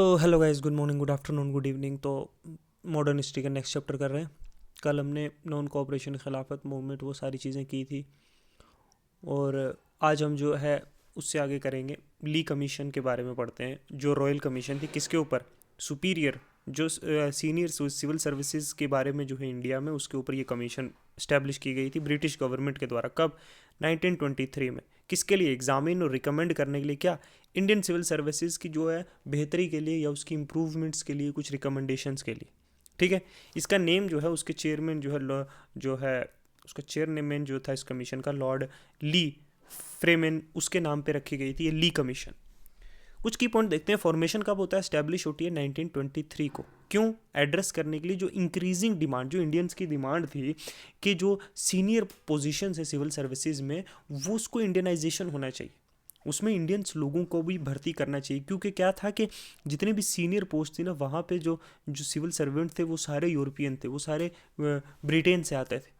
तो hello guys, good morning, good afternoon, good evening. तो modern history का next chapter कर रहे हैं। कल हमने नॉन कोऑपरेशन खिलाफत मूवमेंट वो सारी चीज़ें की थी, और आज हम जो है उससे आगे करेंगे। ली कमीशन के बारे में पढ़ते हैं, जो रॉयल कमीशन थी किसके ऊपर, सुपीरियर जो सीनियर सिविल सर्विसेज के बारे में जो है इंडिया में, उसके ऊपर ये कमीशन इस्टेब्लिश की गई थी ब्रिटिश गवर्नमेंट के द्वारा। कब? 1923 में। किसके लिए? एग्जामिन और रिकमेंड करने के लिए। क्या? इंडियन सिविल सर्विसेज की जो है बेहतरी के लिए या उसकी इम्प्रूवमेंट्स के लिए, कुछ रिकमेंडेशंस के लिए। ठीक है। इसका नेम जो है उसके चेयरमैन जो है उसका चेयरमैन जो था इस कमीशन का, लॉर्ड ली फ्रेमेन, उसके नाम पे रखी गई थी ये ली कमीशन। कुछ की पॉइंट देखते हैं। फॉर्मेशन कब होता है? स्टैब्लिश होती है 1923 को। क्यों? एड्रेस करने के लिए जो इंक्रीजिंग डिमांड, जो इंडियंस की डिमांड थी कि जो सीनियर पोजीशंस है सिविल सर्विसेज में, वो उसको इंडियनाइजेशन होना चाहिए, उसमें इंडियंस लोगों को भी भर्ती करना चाहिए। क्योंकि क्या था कि जितने भी सीनियर पोस्ट थी ना, वहाँ पे जो जो सिविल सर्वेंट थे वो सारे यूरोपियन थे, वो सारे ब्रिटेन से आते थे।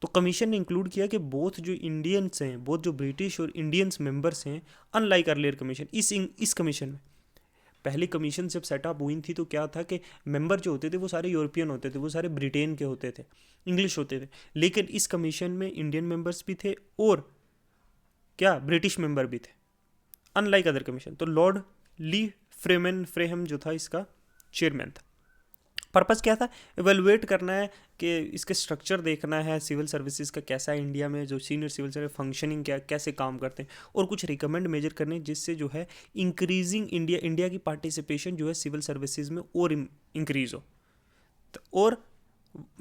तो कमीशन ने इंक्लूड किया कि बोथ जो इंडियंस हैं, बोथ जो ब्रिटिश और इंडियंस मेंबर्स हैं, अनलाइक अर्लियर कमीशन, इस कमीशन में, पहली कमीशन जब सेटअप हुई थी तो क्या था कि मेंबर जो होते थे वो सारे यूरोपियन होते थे, वो सारे ब्रिटेन के होते थे, इंग्लिश होते थे। लेकिन इस कमीशन में इंडियन मेंबर्स भी थे और क्या, ब्रिटिश मेंबर भी थे, अनलाइक अदर कमीशन। तो लॉर्ड ली फ्रेहम जो था इसका चेयरमैन था। पर्पस क्या था? एवेलुएट करना है कि इसके स्ट्रक्चर देखना है सिविल सर्विसेज का, कैसा है इंडिया में, जो सीनियर सिविल सर्विस फंक्शनिंग क्या, कैसे काम करते हैं, और कुछ रिकमेंड मेजर करने जिससे जो है इंक्रीजिंग इंडिया की पार्टिसिपेशन जो है सिविल सर्विसेज में और इंक्रीज हो, और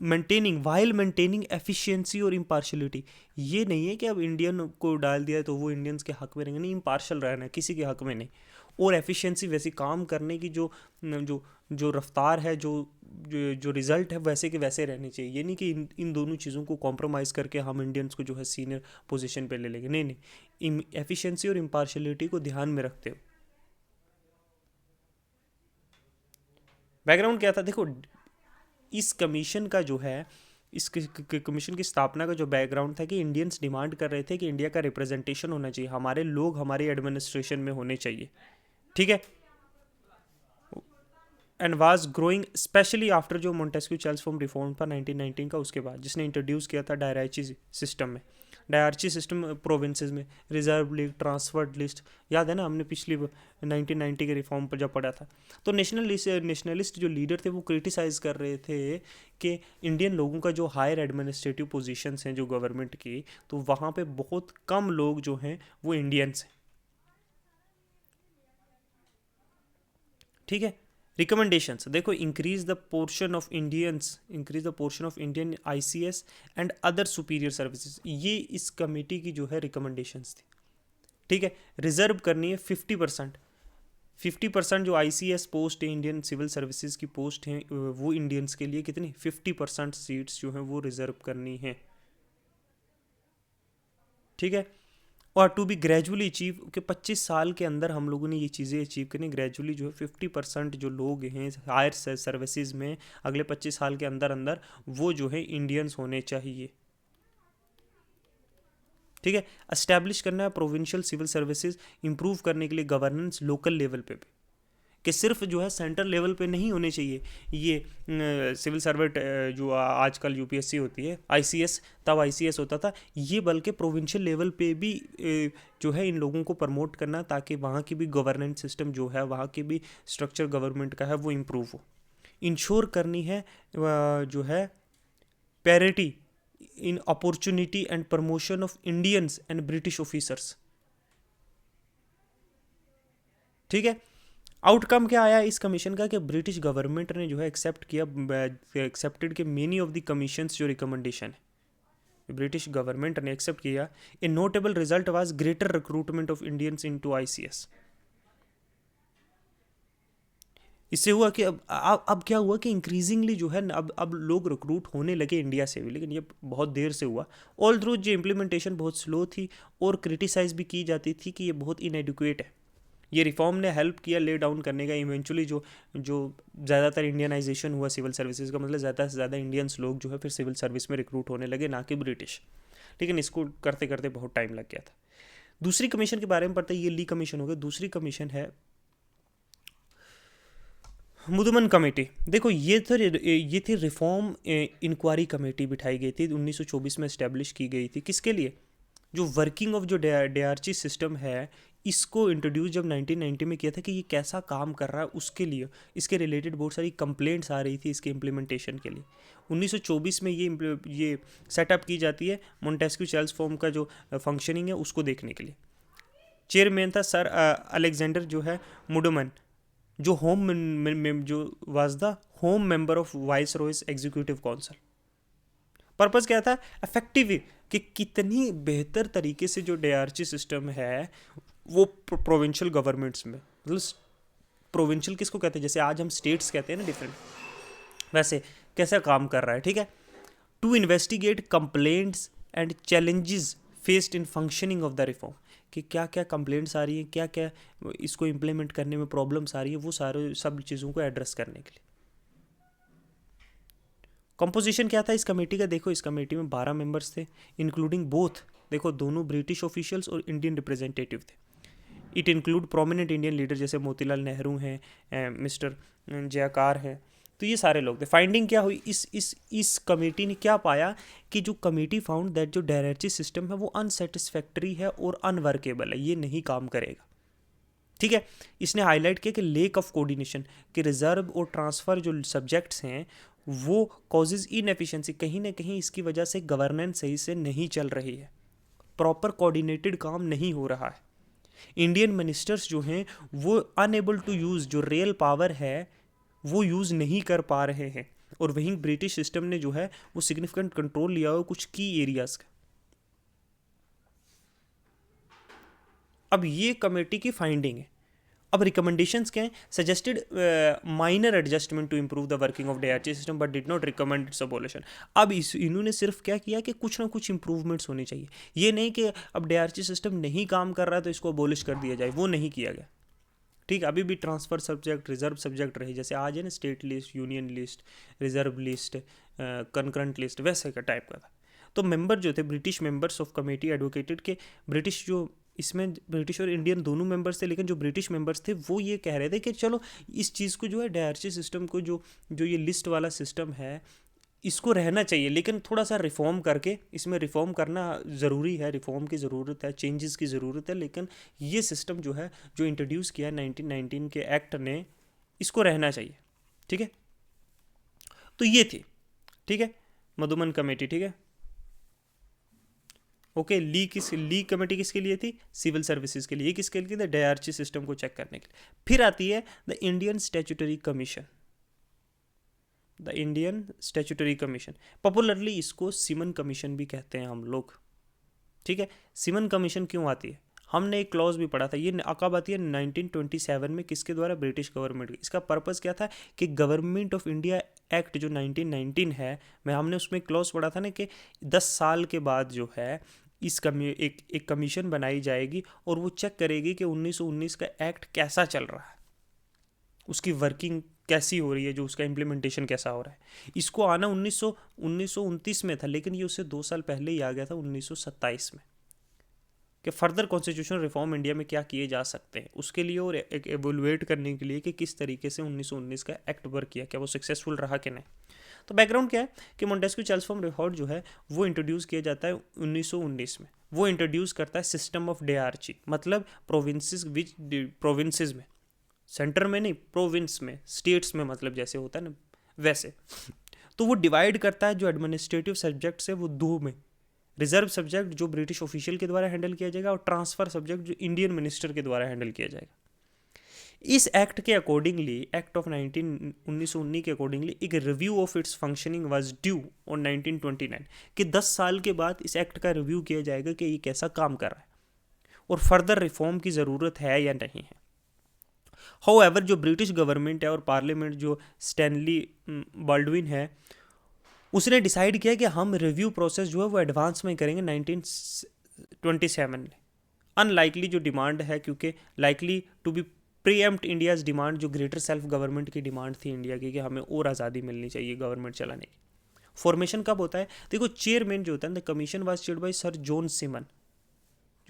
मेंटेनिंग एफिशिएंसी और इम्पार्शलिटी। ये नहीं है कि अब इंडियन को डाल दिया तो वो इंडियंस के हक में रहेंगे, नहीं, इम्पार्शल रहना है, किसी के हक में नहीं। और एफिशिएंसी, वैसे काम करने की जो जो जो रफ्तार है, जो रिजल्ट है, वैसे के वैसे रहने चाहिए। ये नहीं कि इन दोनों चीज़ों को कॉम्प्रोमाइज़ करके हम इंडियंस को जो है सीनियर पोजीशन पे ले लेंगे, नहीं नहीं, एफिशिएंसी और इम्पार्शलिटी को ध्यान में रखते हो। बैकग्राउंड क्या था देखो, इस कमीशन का जो है, इस कमीशन की स्थापना का जो बैकग्राउंड था कि इंडियंस डिमांड कर रहे थे कि इंडिया का रिप्रेजेंटेशन होना चाहिए, हमारे लोग हमारे एडमिनिस्ट्रेशन में होने चाहिए। ठीक है। And was growing specially after जो मोंटेस्क्यू चार्ल्स फॉर्म रिफॉर्म था 1919 का, उसके बाद जिसने इंट्रोड्यूस किया था डायरार्ची सिस्टम में, डायरार्ची सिस्टम प्रोविंसेस में, रिजर्व लीग, ट्रांसफर्ड लिस्ट, याद है ना, हमने पिछली 1990 के रिफॉर्म पर जब पढ़ा था। तो नेशनलिस्ट जो लीडर थे वो क्रिटिसाइज कर रहे थे कि इंडियन लोगों का जो हायर एडमिनिस्ट्रेटिव पोजीशंस हैं जो गवर्नमेंट की, तो वहाँ पे बहुत कम लोग जो हैं वो इंडियंस हैं। ठीक है। रिकमेंडेशंस देखो, increase the portion of Indian ICS and other superior services, ये इस कमेटी की जो है रिकमेंडेशंस थी। ठीक है। रिजर्व करनी है 50%। 50% जो आईसीएस पोस्ट है, इंडियन सिविल सर्विसेज की पोस्ट हैं, वो इंडियंस के लिए कितनी, 50% सीट्स जो हैं वो रिजर्व करनी है। ठीक है। और टू बी ग्रेजुअली अचीव, कि 25 साल के अंदर हम लोगों ने ये चीज़ें अचीव करनी ग्रेजुअली, जो है 50% जो लोग हैं हायर सर्विसेज में अगले 25 साल के अंदर अंदर, वो जो है इंडियंस होने चाहिए। ठीक है। एस्टैब्लिश करना है प्रोविंशियल सिविल सर्विसेज, इंप्रूव करने के लिए गवर्नेंस लोकल लेवल पे भी, कि सिर्फ जो है सेंट्रल लेवल पे नहीं होने चाहिए ये सिविल सर्वेंट, जो आजकल यूपीएससी होती है, आईसीएस, तब आईसीएस होता था ये, बल्कि प्रोविंशियल लेवल पे भी जो है इन लोगों को प्रमोट करना, ताकि वहाँ की भी गवर्नेंस सिस्टम जो है, वहाँ की भी स्ट्रक्चर गवर्नमेंट का है वो इम्प्रूव हो। इंश्योर करनी है जो है parity in opportunity and promotion of Indians and British officers. ठीक है। आउटकम क्या आया इस कमीशन का, कि ब्रिटिश गवर्नमेंट ने जो है एक्सेप्टेड के मेनी ऑफ द कमीशंस जो रिकमेंडेशन है, ब्रिटिश गवर्नमेंट ने एक्सेप्ट किया। A notable result was greater recruitment of Indians into ICS. इससे हुआ कि अब क्या हुआ कि इंक्रीजिंगली जो है अब लोग रिक्रूट होने लगे इंडिया से भी, लेकिन ये बहुत देर से हुआ। ऑल थ्रू जो इम्प्लीमेंटेशन बहुत स्लो थी और क्रिटिसाइज भी की जाती थी कि ये बहुत इनएडुकेट है। ये रिफॉर्म ने हेल्प किया ले डाउन करने का। इवेंचुअली जो जो ज़्यादातर इंडियनाइजेशन हुआ सिविल सर्विसेज का, मतलब ज़्यादा से ज़्यादा इंडियंस लोग जो है फिर सिविल सर्विस में रिक्रूट होने लगे, ना कि ब्रिटिश। लेकिन इसको करते करते बहुत टाइम लग गया था। दूसरी कमीशन के बारे में पढ़ते, ये ली कमीशन हो गया। दूसरी कमीशन है मुदुमन कमेटी, देखो ये थी रिफॉर्म इंक्वायरी कमेटी बिठाई गई थी 1924 में, इस्टेब्लिश की गई थी। किसके लिए? जो वर्किंग ऑफ जो डीआरची सिस्टम है, इसको इंट्रोड्यूस जब 1990 में किया था कि ये कैसा काम कर रहा है, उसके लिए इसके रिलेटेड बहुत सारी कंप्लेंट्स आ रही थी इसके इम्प्लीमेंटेशन के लिए। 1924 में ये सेटअप की जाती है मोंटेस्क्यू चेल्स फॉर्म का जो फंक्शनिंग है उसको देखने के लिए। चेयरमैन था सर अलेक्जेंडर जो है मुडमन, जो जो was the home member of vice Royce executive council. Purpose क्या था? इफेक्टिव, कि कितनी बेहतर तरीके से जो डीआरची सिस्टम है वो प्रोविंशियल गवर्नमेंट्स में, मतलब प्रोविंशियल किसको कहते हैं, जैसे आज हम स्टेट्स कहते हैं ना डिफरेंट, वैसे कैसा काम कर रहा है। ठीक है, to investigate complaints and challenges faced in functioning of the reform, कि क्या क्या कंप्लेंट्स आ रही हैं, क्या क्या इसको इम्प्लीमेंट करने में प्रॉब्लम्स आ रही है, वो सारे सब चीज़ों को एड्रेस करने के लिए। कंपोजिशन क्या था इस कमेटी का? देखो, इस कमेटी में 12 मेंबर्स थे, इंक्लूडिंग बोथ, देखो दोनों ब्रिटिश ऑफिशियल्स और इंडियन रिप्रेजेंटेटिव थे। It include prominent Indian leader जैसे मोतीलाल नेहरू हैं, मिस्टर जयकार हैं, तो ये सारे लोग थे। फाइंडिंग क्या हुई इस कमेटी ने? क्या पाया कि जो कमेटी फाउंड दैट जो डीआरची सिस्टम है वो अनसेटिस्फैक्ट्री है और अनवर्केबल है, ये नहीं काम करेगा। ठीक है, इसने हाईलाइट किया कि लेक ऑफ कोऑर्डिनेशन, कि रिजर्व और ट्रांसफ़र जो सब्जेक्ट्स हैं वो कॉजेज इनएफिशिएंसी, कहीं ना कहीं इसकी वजह से गवर्नेंस सही से नहीं चल रही है, प्रॉपर कोऑर्डिनेटेड काम नहीं हो रहा है। इंडियन मिनिस्टर्स जो हैं वो अनएबल टू यूज़ जो रियल पावर है वो यूज़ नहीं कर पा रहे हैं, और वहीं ब्रिटिश सिस्टम ने जो है वो सिग्निफिकेंट कंट्रोल लिया हो कुछ की एरियाज का। अब ये कमेटी की फाइंडिंग है। अब रिकमेंडेशंस क्या हैं? Suggested minor adjustment to improve the working of dyarchy system but did not recommend its abolition. अब इन्होंने सिर्फ क्या किया कि कुछ ना कुछ इंप्रूवमेंट्स होनी चाहिए, ये नहीं कि अब डीआरची सिस्टम नहीं काम कर रहा है तो इसको अबॉलिश कर दिया जाए, वो नहीं किया गया। ठीक है, अभी भी ट्रांसफ़र सब्जेक्ट, रिजर्व सब्जेक्ट रहे, जैसे आज है ना state list, union list, reserve list, concurrent list, वैसे का टाइप का था। तो मेंबर जो थे British members of committee advocated के, ब्रिटिश जो इसमें ब्रिटिश और इंडियन दोनों मेंबर्स थे, लेकिन जो ब्रिटिश मेंबर्स थे वो ये कह रहे थे कि चलो इस चीज़ को जो है डीआरची सिस्टम को जो जो ये लिस्ट वाला सिस्टम है इसको रहना चाहिए, लेकिन थोड़ा सा रिफॉर्म करके, इसमें रिफॉर्म करना ज़रूरी है, रिफॉर्म की ज़रूरत है, चेंजेस की ज़रूरत है, लेकिन ये सिस्टम जो है जो इंट्रोड्यूस किया 1919 के एक्ट ने, इसको रहना चाहिए। ठीक है, तो ये थी, ठीक है, मधुमन कमेटी। ठीक है, ओके। ली कमेटी किसके लिए थी? सिविल सर्विसेज के लिए। ये किसके लिए थी? डीआरची सिस्टम को चेक करने के लिए। फिर आती है the Indian statutory commission, the Indian statutory commission, popularly इसको सिमन कमीशन भी कहते हैं हम लोग। ठीक है, सिमन कमीशन क्यों आती है? हमने एक क्लॉज भी पढ़ा था, ये कब आती है? 1927 में। किसके द्वारा? British government. इसका पर्पस क्या था कि गवर्नमेंट ऑफ इंडिया एक्ट जो 1919 है, मैं हमने उसमें क्लॉज पढ़ा था ना कि 10 साल के बाद जो है एक कमीशन बनाई जाएगी और वो चेक करेगी कि 1919 का एक्ट कैसा चल रहा है, उसकी वर्किंग कैसी हो रही है, जो उसका इम्प्लीमेंटेशन कैसा हो रहा है। इसको आना 1929 में था, लेकिन ये उससे 2 साल पहले ही आ गया था 1927 में, कि फर्दर कॉन्स्टिट्यूशनल रिफॉर्म इंडिया में क्या किए जा सकते हैं उसके लिए, और एक एवोलुएट करने के लिए कि किस तरीके से 1919 का एक्ट वर्क किया, क्या वो सक्सेसफुल रहा कि नहीं। तो बैकग्राउंड क्या है कि मोंटेस्क्यू चेल्सफॉर्म रिकॉर्ड जो है वो इंट्रोड्यूस किया जाता है 1919 में। वो इंट्रोड्यूस करता है सिस्टम ऑफ डीआरची, मतलब प्रोविंसेस, विच प्रोविंसेस में, सेंटर में नहीं, प्रोविंस में, स्टेट्स में, मतलब जैसे होता है ना वैसे। तो वो डिवाइड करता है जो एडमिनिस्ट्रेटिव सब्जेक्ट्स है वो दो में, रिजर्व सब्जेक्ट जो ब्रिटिश ऑफिशियल के द्वारा हैंडल किया जाएगा, और ट्रांसफ़र सब्जेक्ट जो इंडियन मिनिस्टर के द्वारा हैंडल किया जाएगा। इस एक्ट के अकॉर्डिंगली, एक्ट ऑफ 1919 के अकॉर्डिंगली, एक review of its functioning was due on 1929, कि 10 साल के बाद इस एक्ट का रिव्यू किया जाएगा कि ये कैसा काम कर रहा है और फर्दर रिफॉर्म की ज़रूरत है या नहीं है। हाउएवर जो ब्रिटिश गवर्नमेंट है और पार्लियामेंट जो स्टैनली बाल्डविन है, उसने डिसाइड किया कि हम रिव्यू प्रोसेस जो है वो एडवांस में करेंगे 1927 में। अनलाइकली जो डिमांड है, क्योंकि likely to be preempt India's demand, जो ग्रेटर सेल्फ गवर्नमेंट की डिमांड थी इंडिया की, कि हमें और आज़ादी मिलनी चाहिए गवर्नमेंट चलाने की। फॉर्मेशन कब होता है? देखो, चेयरमैन जो होता है the commission was chaired by sir John Simon.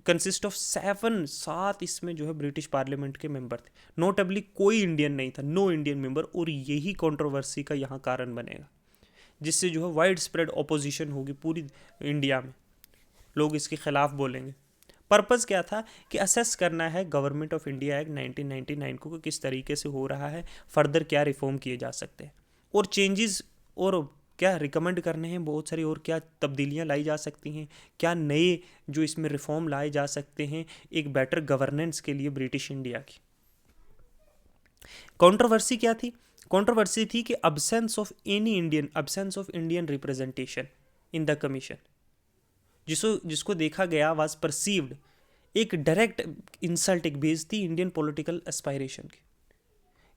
Consist of 7 इसमें जो है ब्रिटिश पार्लियामेंट के मेंबर थे। नोटेबली कोई इंडियन नहीं था, नो इंडियन मेंबर, और यही कंट्रोवर्सी का यहाँ कारण बनेगा, जिससे जो है वाइड स्प्रेड ऑपोजिशन होगी पूरी इंडिया में, लोग इसके खिलाफ बोलेंगे। पर्पज़ क्या था कि असेस करना है गवर्नमेंट ऑफ इंडिया एक्ट 1999 को किस तरीके से हो रहा है, फर्दर क्या रिफॉर्म किए जा सकते हैं, और चेंजेस और क्या रिकमेंड करने हैं बहुत सारी, और क्या तब्दीलियां लाई जा सकती हैं, क्या नए जो इसमें रिफॉर्म लाए जा सकते हैं एक बेटर गवर्नेंस के लिए ब्रिटिश इंडिया की। कंट्रोवर्सी क्या थी? कंट्रोवर्सी थी कि absence of Indian representation in the commission, जिसको देखा गया वाज परसीव्ड एक डायरेक्ट इंसल्ट, एक बेइज्जती इंडियन पॉलिटिकल एस्पायरेशन की,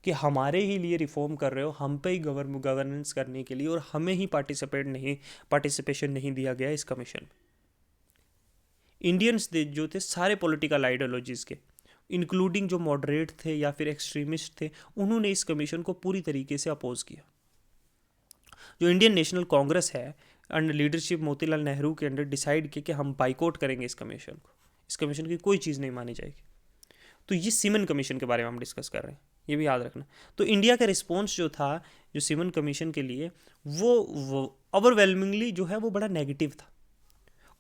कि हमारे ही लिए रिफॉर्म कर रहे हो, हम पे ही गवर्नेंस करने के लिए, और हमें ही पार्टिसिपेशन नहीं दिया गया इस कमीशन में। इंडियंस जो थे सारे पॉलिटिकल आइडियोलॉजीज के, इंक्लूडिंग जो मॉडरेट थे या फिर एक्सट्रीमिस्ट थे, उन्होंने इस कमीशन को पूरी तरीके से अपोज किया। जो इंडियन नेशनल कांग्रेस है अंडर लीडरशिप मोतीलाल नेहरू के अंडर डिसाइड किया कि हम बाइकआउट करेंगे इस कमीशन को, इस कमीशन की कोई चीज़ नहीं मानी जाएगी। तो ये सीमन कमीशन के बारे में हम डिस्कस कर रहे हैं, ये भी याद रखना। तो इंडिया का रिस्पॉन्स जो था जो सीमन कमीशन के लिए, वो ओवरवेलमिंगली जो है वो बड़ा नेगेटिव था,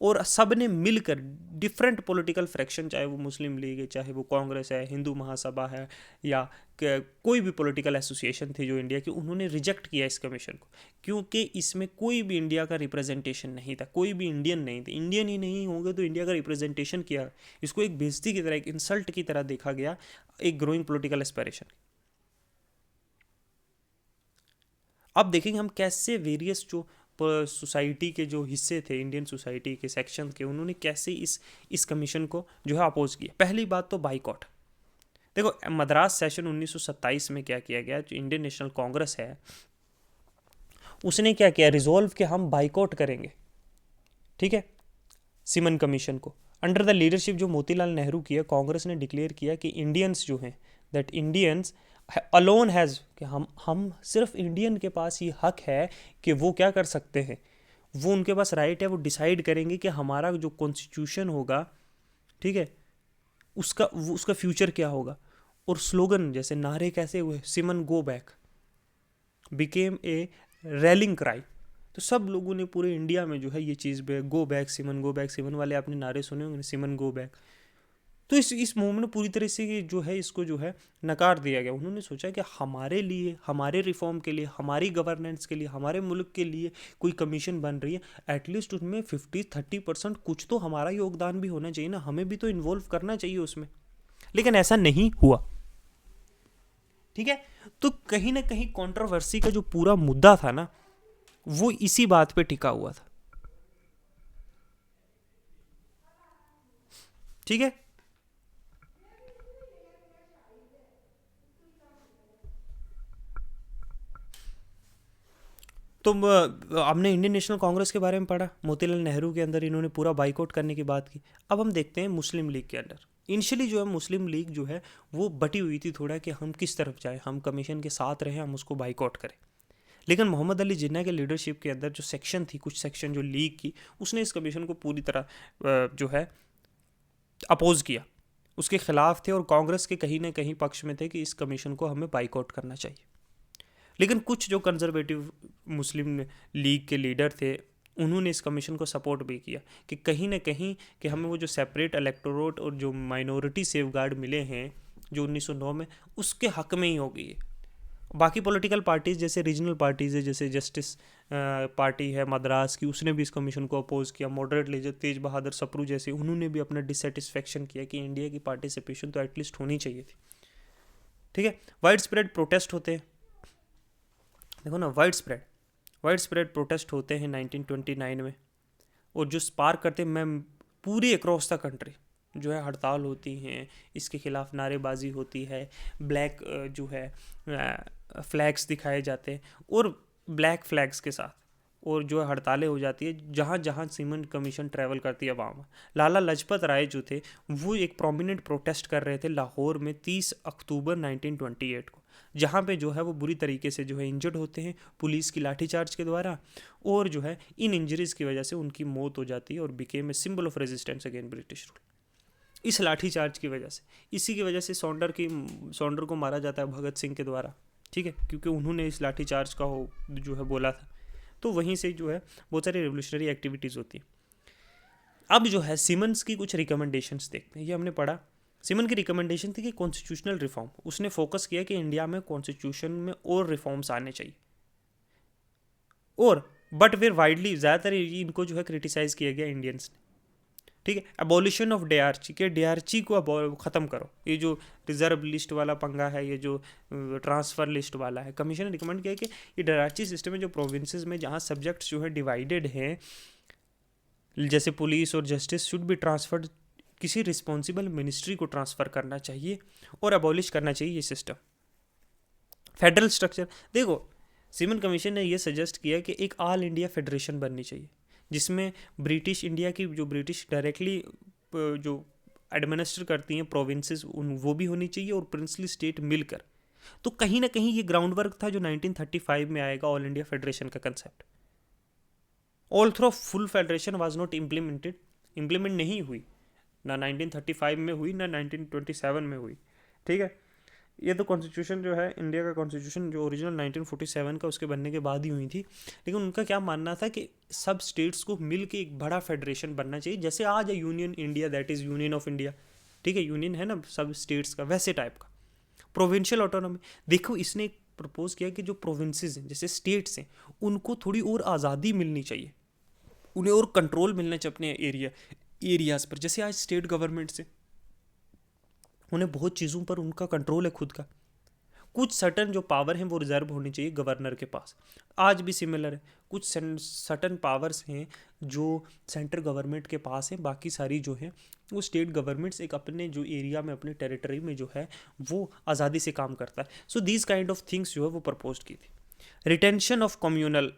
और सब ने मिलकर डिफरेंट पॉलिटिकल फ्रैक्शन, चाहे वो मुस्लिम लीग है, चाहे वो कांग्रेस है, हिंदू महासभा है, या कोई भी पॉलिटिकल एसोसिएशन थी जो इंडिया की, उन्होंने रिजेक्ट किया इस कमीशन को, क्योंकि इसमें कोई भी इंडिया का रिप्रेजेंटेशन नहीं था, कोई भी इंडियन नहीं थे। इंडियन ही नहीं होंगे तो इंडिया का रिप्रेजेंटेशन किया, इसको एक बेइज्जती की तरह, एक इंसल्ट की तरह देखा गया, एक ग्रोइंग पॉलिटिकल एस्पायरेशन। अब देखेंगे हम कैसे वेरियस जो सोसाइटी के जो हिस्से थे, इंडियन सोसाइटी के सेक्शन के, उन्होंने कैसे इस कमीशन को जो है अपोज किया। पहली बात तो बाइकआउट। देखो मद्रास सेशन 1927 में क्या किया गया, जो इंडियन नेशनल कांग्रेस है उसने क्या किया, रिजोल्व कि हम बाइकआउट करेंगे, ठीक है, सीमन कमीशन को। अंडर द लीडरशिप जो मोतीलाल नेहरू की है, कांग्रेस ने डिक्लेयर किया कि इंडियंस जो हैं, दैट इंडियंस अलोन हैज़, कि हम सिर्फ इंडियन के पास ये हक है कि वो क्या कर सकते हैं, वो उनके पास राइट है, वो डिसाइड करेंगे कि हमारा जो कॉन्स्टिट्यूशन होगा, ठीक है, उसका फ्यूचर क्या होगा। और स्लोगन जैसे नारे कैसे हुए, Simon go back became a rallying cry. तो सब लोगों ने पूरे इंडिया में जो है ये चीज़ गो बैक सिमन वाले आपने नारे सुने होंगे, सिमन गो बैक। तो इस मूवमेंट में पूरी तरह से जो है इसको जो है नकार दिया गया। उन्होंने सोचा कि हमारे लिए, हमारे रिफॉर्म के लिए, हमारी गवर्नेंस के लिए, हमारे मुल्क के लिए कोई कमीशन बन रही है, एटलीस्ट उसमें 50-30% कुछ तो हमारा योगदान भी होना चाहिए ना, हमें भी तो इन्वॉल्व करना चाहिए उसमें। लेकिन ऐसा नहीं हुआ, ठीक है। तो कहीं ना कहीं कंट्रोवर्सी का जो पूरा मुद्दा था ना, वो इसी बात पे टिका हुआ था, ठीक है। तो हमने इंडियन नेशनल कांग्रेस के बारे में पढ़ा, मोतीलाल नेहरू के अंदर इन्होंने पूरा बाइकआउट करने की बात की। अब हम देखते हैं मुस्लिम लीग के अंदर। इनिशियली जो है मुस्लिम लीग जो है वो बटी हुई थी थोड़ा, कि हम किस तरफ जाए, हम कमीशन के साथ रहें, हम उसको बाइकआउट करें। लेकिन मोहम्मद अली जिन्ना के लीडरशिप के अंदर जो सेक्शन थी, कुछ सेक्शन जो लीग की, उसने इस कमीशन को पूरी तरह जो है अपोज किया, उसके खिलाफ थे, और कांग्रेस के कहीं ना कहीं पक्ष में थे कि इस कमीशन को हमें बाइकआउट करना चाहिए। लेकिन कुछ जो कंजर्वेटिव मुस्लिम लीग के लीडर थे, उन्होंने इस कमीशन को सपोर्ट भी किया कि कहीं ना कहीं कि हमें वो जो सेपरेट इलेक्टोरेट और जो माइनॉरिटी सेफगार्ड मिले हैं जो 1909 में, उसके हक में ही होगी। बाकी पॉलिटिकल पार्टीज़ जैसे रीजनल पार्टीज़ है, जैसे जस्टिस पार्टी है मद्रास की, उसने भी इस कमीशन को अपोज किया। मॉडरेट लीडर तेज बहादुर सप्रू जैसे, उन्होंने भी अपना डिससेटिस्फेक्शन किया कि इंडिया की पार्टिसिपेशन तो एटलीस्ट होनी चाहिए थी, ठीक है। वाइड स्प्रेड प्रोटेस्ट होते हैं, देखो ना, वाइड स्प्रेड प्रोटेस्ट होते हैं 1929 में, और जो स्पार्क करते हैं मैम पूरी अक्रॉस द कंट्री जो है हड़ताल होती हैं, इसके खिलाफ नारेबाजी होती है, ब्लैक जो है फ्लैग्स दिखाए जाते हैं, और ब्लैक फ्लैग्स के साथ, और जो है हड़तालें हो जाती है जहाँ जहाँ सीमन कमीशन ट्रैवल करती है वहाँ। लाला लाजपत राय जो थे वो एक प्रोमिनेंट प्रोटेस्ट कर रहे थे लाहौर में 30 अक्टूबर 1928 को, जहाँ पे जो है वो बुरी तरीके से जो है इंजर्ड होते हैं पुलिस की लाठीचार्ज के द्वारा, और जो है इन इंजरीज़ की वजह से उनकी मौत हो जाती है, और became a symbol of resistance against British rule. इस लाठीचार्ज की वजह से, इसी की वजह से सौंडर को मारा जाता है भगत सिंह के द्वारा, ठीक है, क्योंकि उन्होंने इस लाठीचार्ज का जो है बोला था। तो वहीं से जो है बहुत सारी रेवोल्यूशनरी एक्टिविटीज़ होती है। अब जो है सिमन्स की कुछ रिकमेंडेशंस देखते हैं, ये हमने पढ़ा। सिमन की रिकमेंडेशन थी कि कॉन्स्टिट्यूशनल रिफॉर्म, उसने फोकस किया कि इंडिया में कॉन्स्टिट्यूशन में और रिफॉर्म्स आने चाहिए, और बट फिर वाइडली ज़्यादातर इनको जो है क्रिटिसाइज़ किया गया इंडियंस ने, ठीक है। अबॉलिशन ऑफ डीआरसी, के डीआरसी को ख़त्म करो, ये जो रिजर्व लिस्ट वाला पंगा है, ये जो ट्रांसफ़र लिस्ट वाला है, कमीशन ने रिकमेंड किया कि ये डीआरसी सिस्टम में जो प्रोविंसेस में जहाँ सब्जेक्ट्स जो है डिवाइडेड हैं, जैसे पुलिस और जस्टिस, शुड बी ट्रांसफर्ड, किसी रिस्पॉन्सिबल मिनिस्ट्री को ट्रांसफ़र करना चाहिए और अबॉलिश करना चाहिए ये सिस्टम। फेडरल स्ट्रक्चर, देखो सिमन कमीशन ने ये सजेस्ट किया कि एक ऑल इंडिया फेडरेशन बननी चाहिए, जिसमें ब्रिटिश इंडिया की जो ब्रिटिश डायरेक्टली जो एडमिनिस्टर करती हैं प्रोविंसेस, वो भी होनी चाहिए, और प्रिंसली स्टेट मिलकर। तो कहीं ना कहीं ये ग्राउंड वर्क था जो 1935 में आएगा ऑल इंडिया फेडरेशन का concept. All through full federation was not implement नहीं हुई, ना 1935 में हुई, ना 1927 में हुई, ठीक है। ये तो कॉन्स्टिट्यूशन जो है इंडिया का, कॉन्स्टिट्यूशन जो ओरिजिनल 1947 का उसके बनने के बाद ही हुई थी, लेकिन उनका क्या मानना था कि सब स्टेट्स को मिल के एक बड़ा फेडरेशन बनना चाहिए, जैसे आज है union India, that is union of India, ठीक है, यूनियन है ना सब स्टेट्स का, वैसे टाइप का। प्रोविंशियल ऑटोनॉमी, देखो इसने एक प्रपोज किया कि जो प्रोविंसेस हैं, जैसे स्टेट्स हैं, उनको थोड़ी और आज़ादी मिलनी चाहिए, उन्हें और कंट्रोल मिलना चाहिए अपने एरियाज़ पर। जैसे आज स्टेट गवर्नमेंट से उन्हें बहुत चीज़ों पर उनका कंट्रोल है खुद का, कुछ सर्टन जो पावर हैं वो रिजर्व होनी चाहिए गवर्नर के पास। आज भी सिमिलर है, कुछ सर्टन पावर्स हैं जो सेंट्रल गवर्नमेंट के पास हैं, बाकी सारी जो है वो स्टेट गवर्नमेंट्स एक अपने जो एरिया में, अपने टेरिटरी में जो है वो आज़ादी से काम करता है। So these kind of things जो है वो प्रपोज की थी। रिटेंशन ऑफ कम्युनल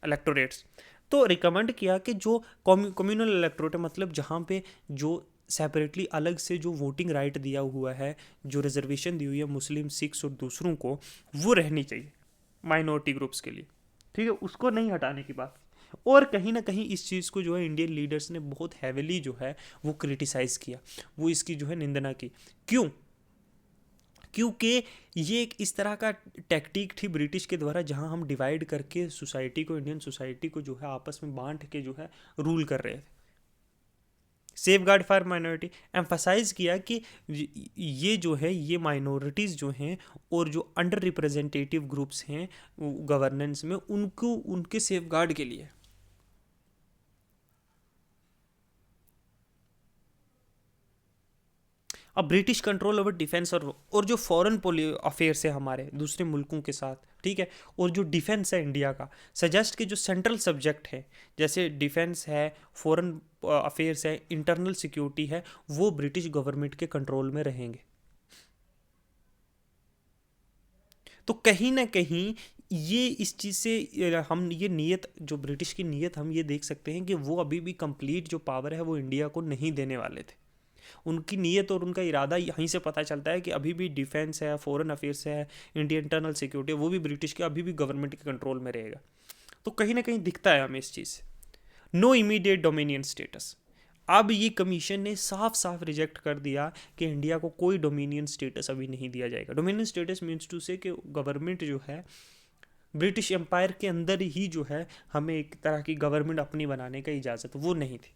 इलेक्टोरेट्स, तो रिकमेंड किया कि जो कम्युनल इलेक्टोरेट मतलब जहाँ पे जो सेपरेटली अलग से जो वोटिंग राइट दिया हुआ है, जो रिजर्वेशन दी हुई है मुस्लिम, सिख्स और दूसरों को, वो रहनी चाहिए माइनॉरिटी ग्रुप्स के लिए, ठीक है, उसको नहीं हटाने की बात। और कहीं ना कहीं इस चीज़ को जो है इंडियन लीडर्स ने बहुत हैविली जो है वो क्रिटिसाइज़ किया, वो इसकी जो है निंदना की। क्यों? क्योंकि ये एक इस तरह का टैक्टिक थी ब्रिटिश के द्वारा, जहां हम डिवाइड करके सोसाइटी को, इंडियन सोसाइटी को जो है आपस में बांट के जो है रूल कर रहे थे। Safeguard for minority, emphasise किया कि ये जो है ये माइनॉरिटीज़ जो हैं और जो अंडर रिप्रेजेंटेटिव ग्रुप्स हैं गवर्नेंस में, उनको उनके सेफ गार्ड के लिए। अब ब्रिटिश कंट्रोल ओवर डिफेंस और जो फॉरेन अफेयर्स है हमारे दूसरे मुल्कों के साथ, ठीक है, और जो डिफेंस है इंडिया का, सजेस्ट के जो सेंट्रल सब्जेक्ट है, जैसे डिफेंस है, फॉरेन अफेयर्स है, इंटरनल सिक्योरिटी है, वो ब्रिटिश गवर्नमेंट के कंट्रोल में रहेंगे। तो कहीं ना कहीं ये इस चीज़ से हम ये नीयत, जो ब्रिटिश की नीयत, हम ये देख सकते हैं कि वो अभी भी कंप्लीट जो पावर है वो इंडिया को नहीं देने वाले थे। उनकी नीयत और उनका इरादा यहीं से पता चलता है कि अभी भी डिफेंस है, फॉरेन अफेयर्स है, इंडिया इंटरनल सिक्योरिटी है, वो भी ब्रिटिश के अभी भी गवर्नमेंट के कंट्रोल में रहेगा। तो कहीं ना कहीं दिखता है हमें इस चीज़ से। नो इमीडिएट डोमिनियन स्टेटस, अब ये कमीशन ने साफ साफ रिजेक्ट कर दिया कि इंडिया को कोई डोमिनियन स्टेटस अभी नहीं दिया जाएगा। डोमिनियन स्टेटस मीन्स टू से कि गवर्नमेंट जो है ब्रिटिश एम्पायर के अंदर ही जो है हमें एक तरह की गवर्नमेंट अपनी बनाने का इजाज़त, वो नहीं थी।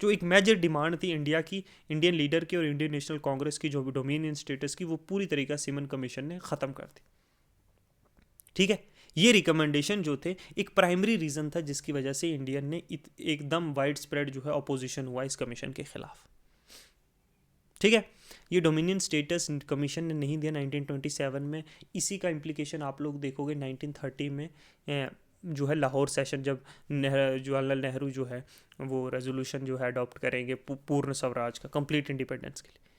जो एक मेजर डिमांड थी इंडिया की, इंडियन लीडर की और इंडियन नेशनल कांग्रेस की, जो भी डोमिनियन स्टेटस की, वो पूरी तरीका सिमन कमीशन ने ख़त्म कर दी, ठीक है। ये रिकमेंडेशन जो थे एक प्राइमरी रीज़न था जिसकी वजह से इंडियन ने एकदम वाइड स्प्रेड जो है अपोजिशन हुआ इस कमीशन के खिलाफ, ठीक है। ये डोमिनियन स्टेटस कमीशन ने नहीं दिया 1927 में। इसी का इम्प्लीकेशन आप लोग देखोगे 1930 में जो है लाहौर सेशन, जब जवाहरलाल नेहरू जो है वो रेजोल्यूशन जो है अडॉप्ट करेंगे पूर्ण स्वराज का, कंप्लीट इंडिपेंडेंस के लिए,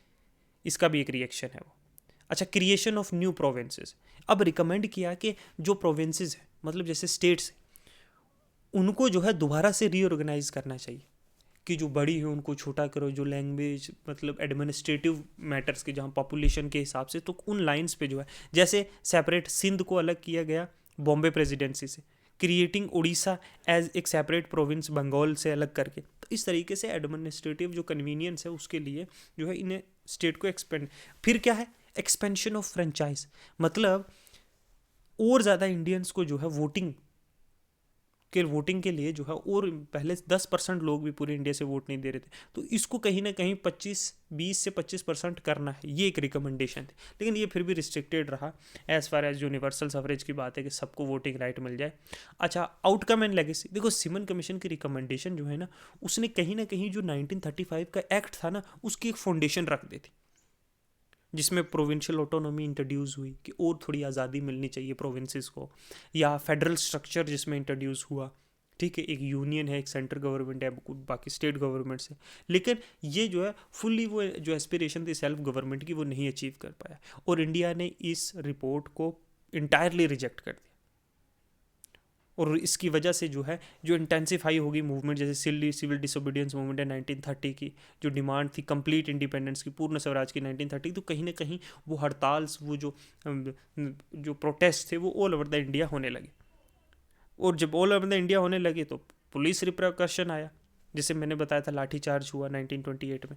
इसका भी एक रिएक्शन है वो। अच्छा, क्रिएशन ऑफ न्यू प्रोविंसेस, अब रिकमेंड किया कि जो प्रोविंसेस हैं, मतलब जैसे स्टेट्स, उनको जो है दोबारा से रीऑर्गेनाइज करना चाहिए, कि जो बड़ी है उनको छोटा करो, जो लैंग्वेज मतलब एडमिनिस्ट्रेटिव मैटर्स के, जहाँ पॉपुलेशन के हिसाब से, तो उन लाइंस पे जो है, जैसे सेपरेट सिंध को अलग किया गया बॉम्बे प्रेसिडेंसी से, क्रिएटिंग उड़ीसा एज एक सेपरेट प्रोविंस बंगाल से अलग करके। तो इस तरीके से एडमिनिस्ट्रेटिव जो कन्वीनियंस है उसके लिए जो है इन्हें स्टेट को एक्सपेंड। फिर क्या है, एक्सपेंशन ऑफ फ्रेंचाइज, मतलब और ज़्यादा इंडियंस को जो है वोटिंग के लिए जो है, और पहले 10% लोग भी पूरे इंडिया से वोट नहीं दे रहे थे, तो इसको कहीं ना कहीं 20 से 25% करना है, ये एक रिकमेंडेशन थी। लेकिन ये फिर भी रिस्ट्रिक्टेड रहा as far as universal suffrage की बात है कि सबको वोटिंग राइट मिल जाए। अच्छा, आउटकम एंड लेगेसी, देखो सिमन कमीशन की रिकमेंडेशन जो है ना, उसने कहीं ना कहीं जो 1935 का एक्ट था ना, उसकी एक फाउंडेशन रख दी थी, जिसमें प्रोविंशियल ऑटोनॉमी इंट्रोड्यूस हुई कि और थोड़ी आज़ादी मिलनी चाहिए प्रोविंसेस को, या फेडरल स्ट्रक्चर जिसमें इंट्रोड्यूस हुआ। ठीक है, एक यूनियन है, एक सेंट्रल गवर्नमेंट है, बाकी स्टेट गवर्नमेंट्स है। लेकिन ये जो है फुल्ली वो जो एस्पिरेशन थी सेल्फ गवर्नमेंट की, वो नहीं अचीव कर पाया, और इंडिया ने इस रिपोर्ट को इंटायरली रिजेक्ट कर दिया। और इसकी वजह से जो है जो इंटेंसिफाई होगी मूवमेंट, जैसे सिविल डिसोबीडियंस मूवमेंट है 1930 की, जो डिमांड थी कंप्लीट इंडिपेंडेंस की, पूर्ण स्वराज की 1930, तो कहीं ना कहीं वो हड़ताल, वो जो प्रोटेस्ट थे वो ऑल ओवर द इंडिया होने लगे। और जब ऑल ओवर द इंडिया होने लगे तो पुलिस रिप्रिकॉशन आया, जैसे मैंने बताया था लाठीचार्ज हुआ 1928 में।